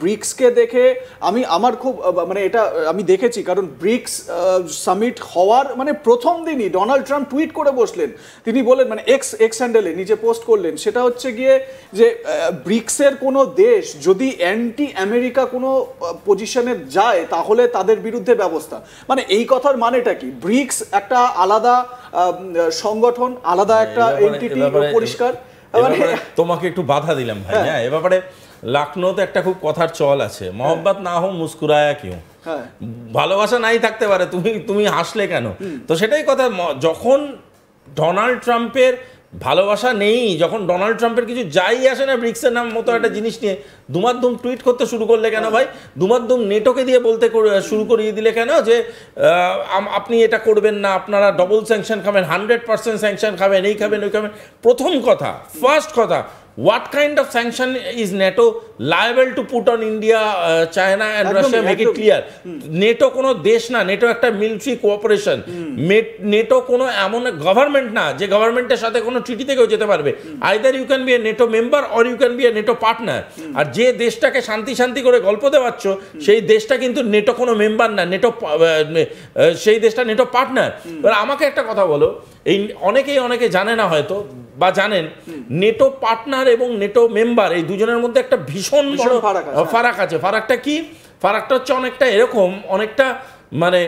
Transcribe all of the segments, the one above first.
ব্রিক্সকে দেখে আমার খুব মানে এটা আমি দেখেছি, কারণ ব্রিক্স সামিট হওয়ার মানে প্রথম দিনই ডোনাল্ড ট্রাম্প টুইট করে বসলেন, তিনি বলেন মানে এক্স হ্যান্ডেলে নিজে পোস্ট করলেন, সেটা হচ্ছে গিয়ে যে ব্রিক্সের কোনো দেশ যদি অ্যান্টি আমেরিকা কোনো পজিশনে যায় তাহলে তাদের বিরুদ্ধে ব্যবস্থা। মানে এই কথার মানেটা কি? ব্রিক্স একটা আলাদা সংগঠন, আলাদা একটা এন্টিটি, পরিষ্কার। তোমাকে একটু বাধা দিলাম ভাই, হ্যাঁ এ ব্যাপারে লখনৌতে একটা খুব কথার চল আছে, মোহব্বত না হো মুস্কুরায়া কিউ, ভালোবাসা নাই থাকতে পারে তুমি হাসলে কেন। তো সেটাই কথা, যখন ডোনাল্ড ট্রাম্পের ভালোবাসা নেই, যখন ডোনাল্ড ট্রাম্পের কিছু যাই আসে না ব্রিক্সের নাম মতো একটা জিনিস নিয়ে দুমাদ্দুম টুইট করতে শুরু করলে কেন ভাই? দুমাদ্দুম নেটোকে দিয়ে বলতে শুরু করিয়ে দিলে কেন যে আপনি এটা করবেন না, আপনারা ডবল স্যাংশন খাবেন, 100% স্যাংশন খাবেন, এই খাবেন ওই খাবেন। প্রথম কথা, ফার্স্ট কথা, what kind of sanction is NATO liable to put on India, China and Russia? Make it clear. NATO কোনো দেশ না, নেটো একটা মিলিটারি কোঅপারেশন। নেটো কোনো এমন গভর্নমেন্ট না যে গভর্নমেন্টের সাথে কোনো ট্রিটিতে কেউ যেতে পারবে। Either you can be a NATO member or you can be a NATO partner. আর যে দেশটাকে শান্তি করে গল্প দেওয়াচ্ছ সেই দেশটা কিন্তু নেটো কোনো মেম্বার না, নেটো সেই দেশটা নেটো পার্টনার। এবার আমাকে একটা কথা বলো, এই অনেকে জানে না হয়তো বা জানেন, নেটো পার্টনার এবং নেটো মেম্বার এই দুজনের মধ্যে একটা ভীষণ বড় ফারাক আছে। ফারাকটা কি? ফারাকটা হচ্ছে অনেকটা এরকম, অনেকটা মানে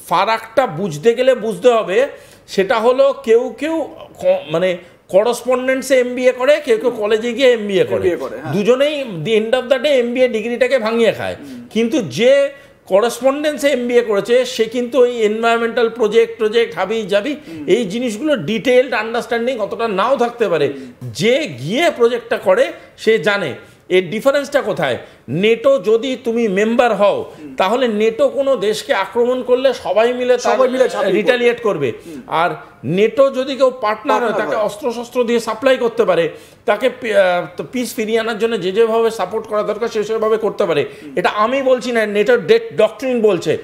ফারাকটা বুঝতে গেলে বুঝতে হবে, সেটা হলো কেউ মানে করসপন্ডেন্সে এমবিএ করে, কেউ কলেজে গিয়ে এমবিএ করে, দুজনেই the end of the day MBA ডিগ্রিটাকে ভাঙিয়ে খায়। কিন্তু যে করসপন্ডেন্সে এমবিএ করেছে সে কিন্তু ওই এনভায়রনমেন্টাল প্রজেক্ট হাবি যাবি এই জিনিসগুলো ডিটেইলড আন্ডারস্ট্যান্ডিং অতটা নাও থাকতে পারে। যে গিয়ে প্রজেক্টটা করে সে জানে। এর ডিফারেন্সটা কোথায়? নেটো যদি তুমি মেম্বার হও তাহলে নেটো কোনো দেশকে আক্রমণ করলে সবাই মিলে রিটালিয়েট করবে। আর নেটো যদি কেউ পার্টনার হয় তাকে অস্ত্রশস্ত্র দিয়ে সাপ্লাই করতে পারে, তাকে পিস ফিরিয়ে আনার জন্য যেভাবে সাপোর্ট করা দরকার সেভাবে করতে পারে। এটা আমি বলছি না, নেটোর ডক্ট্রিন বলছে।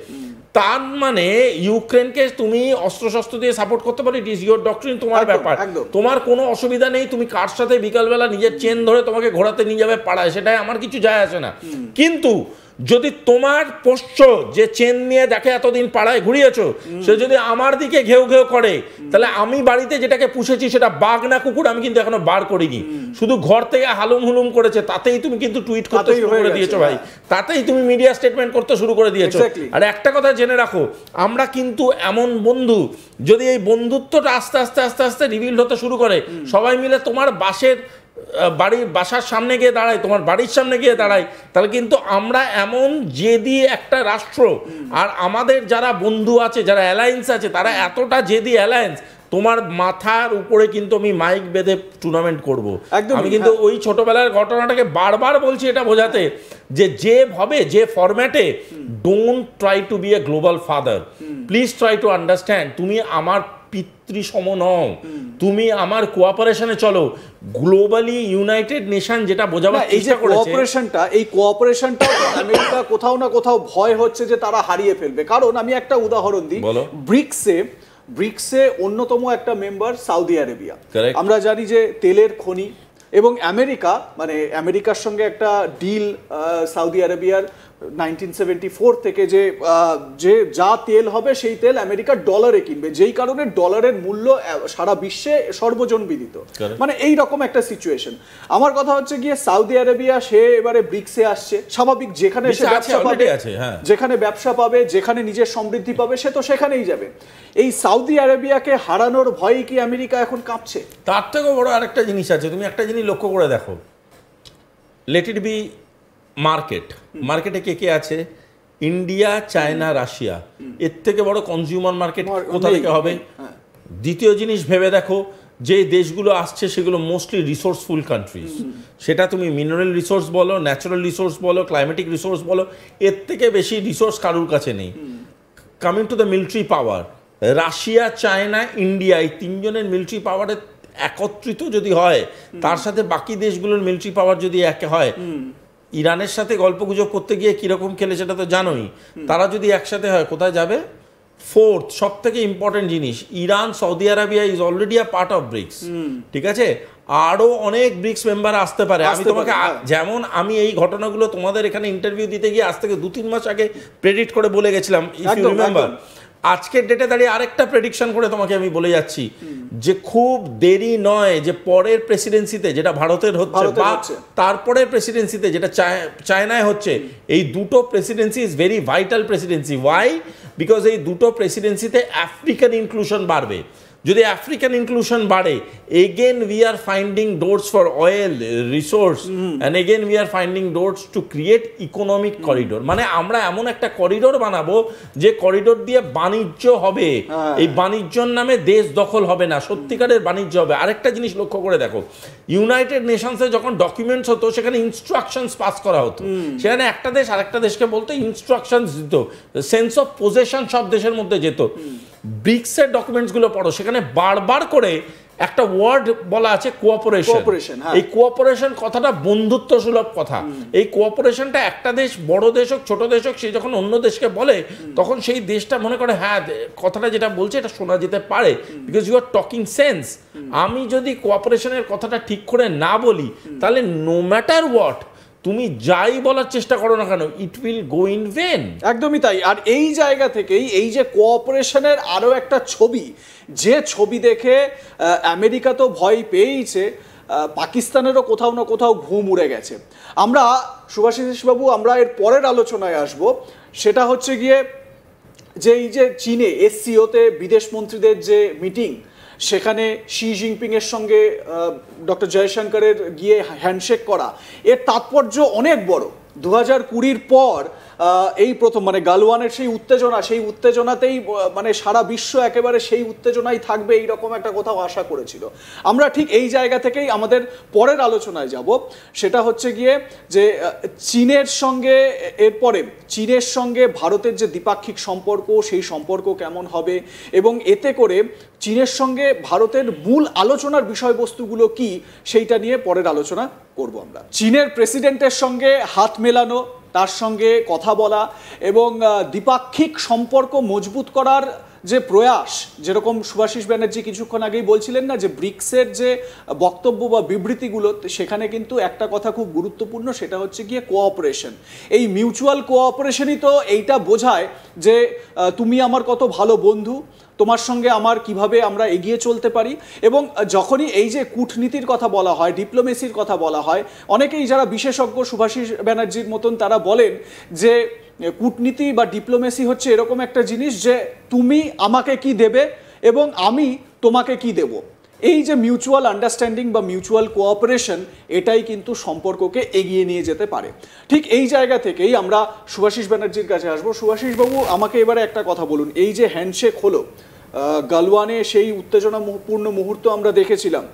তার মানে ইউক্রেনকে তুমি অস্ত্রশস্ত্র দিয়ে সাপোর্ট করতে পারো, ইট ইজ ইউর ডক্ট্রিন, তোমার ব্যাপার, তোমার কোনো অসুবিধা নেই। তুমি কার সাথে বিকালবেলা নিজের চেন ধরে তোমাকে ঘোরাতে নিয়ে যাবে পাড়ায়, সেটাই আমার কিছু যায় আসে না। কিন্তু যদি তোমার পোষ্য যে চেন নিয়ে দেখে এতদিন পাড়ায় ঘুরিয়েছো, সে যদি আমার দিকে ঘেউ করে, তাহলে আমি বাড়িতে যেটাকে পুষেছি সেটা বাঘ না কুকুর আমি কিন্তু এখনো বার করিনি, শুধু ঘর থেকে হালুম করেছে, তাতেই তুমি কিন্তু টুইট করতে শুরু করে দিয়েছো ভাই, তাতেই তুমি মিডিয়া স্টেটমেন্ট করতে শুরু করে দিয়েছো। আর একটা কথা জেনে রাখো, আমরা কিন্তু এমন বন্ধু, যদি এই বন্ধুত্বটা আস্তে রিভিল হতে শুরু করে, সবাই মিলে তোমার বাসার সামনে গিয়ে দাঁড়ায়, তোমার বাড়ির সামনে গিয়ে দাঁড়ায়, তাহলে কিন্তু আমরা এমন জেদি একটা রাষ্ট্র, আর আমাদের যারা বন্ধু আছে, যারা অ্যালায়েন্স আছে, তারা এতটা জেদি অ্যালায়েন্স, তোমার মাথার উপরে কিন্তু আমি মাইক বেঁধে টুর্নামেন্ট করব। আমি কিন্তু ওই ছোটবেলার ঘটনাটাকে বারবার বলছি এটা বোঝাতে, যেভাবে যে ফরম্যাটে, don't try to be a global father, please try to understand, তুমি আমার পিতৃসম নও, তুমি আমার কোঅপারেশনে চলো। গ্লোবালি ইউনাইটেড নেশন যেটা বোঝাবার চেষ্টা করেছে, এই কোঅপারেশনটা আমেরিকা কোথাও না কোথাও ভয় হচ্ছে যে তারা হারিয়ে ফেলবে। কারণ আমি একটা উদাহরণ দিই, ব্রিক্সে অন্যতম একটা মেম্বার সৌদি আরবিয়া। আমরা জানি যে তেলের খনি, এবং আমেরিকার সঙ্গে একটা ডিল সৌদি আরবিয়ার 1974 থেকে যে যা তেল হবে সেই তেল আমেরিকা ডলারে কিনবে, যেই কারণে ডলারের মূল্য সারা বিশ্বে সর্বজন বিদিত। মানে এই রকম একটা সিচুয়েশন। আমার কথা হচ্ছে গিয়ে সৌদি আরবিয়া সে এবারে ব্রিক্সে আসছে, স্বাভাবিক, যেখানে সে ব্যবসা পাবে, যেখানে ব্যবসা পাবে, যেখানে নিজের সমৃদ্ধি পাবে, সে তো সেখানেই যাবে। এই সৌদি আরবিয়াকে হারানোর ভয়ে কি আমেরিকা এখন কাঁপছে? তার থেকেও বড় আরেকটা জিনিস আছে, তুমি একটা জিনিস লক্ষ্য করে দেখো, লেট ইট বি মার্কেটে কে আছে? India, China, Russia. এর থেকে বড় কনজিউমার মার্কেট কোথা থেকে হবে? দ্বিতীয় জিনিস ভেবে দেখো, যে দেশগুলো আসছে সেগুলো মোস্টলি রিসোর্সফুল কান্ট্রিজ, সেটা তুমি মিনারেল রিসোর্স বলো, ন্যাচারাল রিসোর্স বলো, ক্লাইমেটিক রিসোর্স বলো, এর থেকে বেশি রিসোর্স কারুর কাছে নেই। Coming to the military power, Russia, China, India, এই তিনজনের মিলিটারি পাওয়ারের একত্রিত যদি হয়, তার সাথে বাকি দেশগুলোর মিলিটারি পাওয়ার যদি একে হয়, ইরানের সাথে গল্পগুজব করতে গিয়ে কিরকম খেলে সেটা তো জানোই, তারা যদি একসাথে হয় কোথায় যাবে? ফোর্থ সব থেকে ইম্পর্টেন্ট জিনিস, Iran, Saudi Arabia is already a part of BRICS, ঠিক আছে? আরো অনেক ব্রিক্স মেম্বার আসতে পারে। আমি তোমাকে যেমন আমি এই ঘটনাগুলো তোমাদের এখানে ইন্টারভিউ দিতে গিয়ে আজ থেকে 2-3 মাস আগে প্রেডিক্ট করে বলে গেছিলাম, ইফ ইউ রিমেম্বার। আজকের ডেটে দাঁড়িয়ে আরেকটা প্রেডিকশন করে তোমাকে আমি বলে যাচ্ছি যে খুব দেরি নয় যে পরের প্রেসিডেন্সিতে যেটা ভারতের হচ্ছে বা তারপরের প্রেসিডেন্সিতে যেটা চায়নায় হচ্ছে, এই দুটো presidency is very vital presidency. Why? Because এই দুটো প্রেসিডেন্সিতে আফ্রিকান ইনক্লুশন বাড়বে। যদি আফ্রিকান ইনক্লুশন বাড়ে, again we are finding doors for oil resource and again we are finding doors to create economic corridor. মানে আমরা এমন একটা করিডোর বানাবো যে করিডোর দিয়ে বাণিজ্য হবে। এই বাণিজ্যর নামে দেশ দখল হবে না, সত্যিকারের বাণিজ্য হবে। আরেকটা জিনিস লক্ষ্য করে দেখো, ইউনাইটেড নেশনসে যখন ডকুমেন্টস হতো সেখানে ইনস্ট্রাকশনস পাস করা হতো। সেখানে একটা দেশ আরেকটা দেশকে বলতো, ইনস্ট্রাকশনস দিত, সেন্স অফ পজেশন সব দেশের মধ্যে যেত। ব্রিক্সের ডকুমেন্টসগুলো পড়ো, সেখানে বারবার করে একটা ওয়ার্ড বলা আছে কোঅপারেশন। এই কোঅপারেশন কথাটা বন্ধুত্ব সুলভ কথা। এই কোঅপারেশনটা একটা দেশ, বড় দেশ হোক ছোট দেশ হোক, সে যখন অন্য দেশকে বলে তখন সেই দেশটা মনে করে হ্যাঁ কথাটা যেটা বলছে এটা শোনা যেতে পারে, because you are talking sense. আমি যদি কোঅপারেশনের কথাটা ঠিক করে না বলি, তাহলে নো ম্যাটার হোয়াট তুমি যাই বলার চেষ্টা করো না কেন, it will go in when. একদমই তাই। আর এই জায়গা থেকেই এই যে কোঅপারেশনের আরো একটা ছবি, যে ছবি দেখে আমেরিকা তো ভয় পেয়েইছে, পাকিস্তানেরও কোথাও না কোথাও ঘুম উড়ে গেছে। আমরা শুভাশিস বাবু, আমরা এর পরের আলোচনায় আসব। সেটা হচ্ছে গিয়ে যে এই যে চীনে এসসিওতে বিদেশ মন্ত্রীদের যে মিটিং, সেখানে শি জিনপিং এর সঙ্গে ডক্টর জয়শঙ্করের গিয়ে হ্যান্ডশেক করা, এর তাৎপর্য অনেক বড়। 2020 পর এই প্রথম মানে গালওয়ানের সেই উত্তেজনাতেই মানে সারা বিশ্ব একেবারে সেই উত্তেজনাই থাকবে এইরকম একটা কোথাও আশা করেছিল। আমরা ঠিক এই জায়গা থেকেই আমাদের পরের আলোচনায় যাব। সেটা হচ্ছে গিয়ে যে চীনের সঙ্গে এরপরে চীনের সঙ্গে ভারতের যে দ্বিপাক্ষিক সম্পর্ক, সেই সম্পর্ক কেমন হবে এবং এতে করে চীনের সঙ্গে ভারতের মূল আলোচনার বিষয়বস্তুগুলো কি, সেইটা নিয়ে পরের আলোচনা করব আমরা। চীনের প্রেসিডেন্টের সঙ্গে হাত মেলানো, তার সঙ্গে কথা বলা এবং দ্বিপাক্ষিক সম্পর্ক মজবুত করার যে প্রয়াস, যেরকম শুভাশিস ব্যানার্জি কিছুক্ষণ আগেই বলছিলেন না, যে ব্রিক্সের যে বক্তব্য বা বিবৃতিগুলো, সেখানে কিন্তু একটা কথা খুব গুরুত্বপূর্ণ, সেটা হচ্ছে গিয়ে কোঅপারেশন। এই মিউচুয়াল কোঅপারেশনই তো এইটা বোঝায় যে তুমি আমার কত ভালো বন্ধু, তোমার সঙ্গে আমার কিভাবে আমরা এগিয়ে চলতে পারি। এবং যখনই এই যে কূটনীতির কথা বলা হয়, ডিপ্লোমেসির কথা বলা হয়, অনেকেই যারা বিশেষজ্ঞ শুভাশিস ব্যানার্জির মতন তারা বলেন যে কূটনীতি বা ডিপ্লোমেসি হচ্ছে এরকম একটা জিনিস যে তুমি আমাকে কি দেবে এবং আমি তোমাকে কি দেব। এই যে মিউচুয়াল আন্ডারস্ট্যান্ডিং বা মিউচুয়াল কোঅপারেশন, এটাই কিন্তু সম্পর্ককে এগিয়ে নিয়ে যেতে পারে। ঠিক এই জায়গা থেকেই আমরা শুভাশিস ব্যানার্জির কাছে আসবো। শুভাশিস বাবু, আমাকে এবারে একটা কথা বলুন, এই যে হ্যান্ডশেক হলো গালওয়ানে, সেই উত্তেজনাপূর্ণ মুহূর্ত আমরা দেখেছিলাম,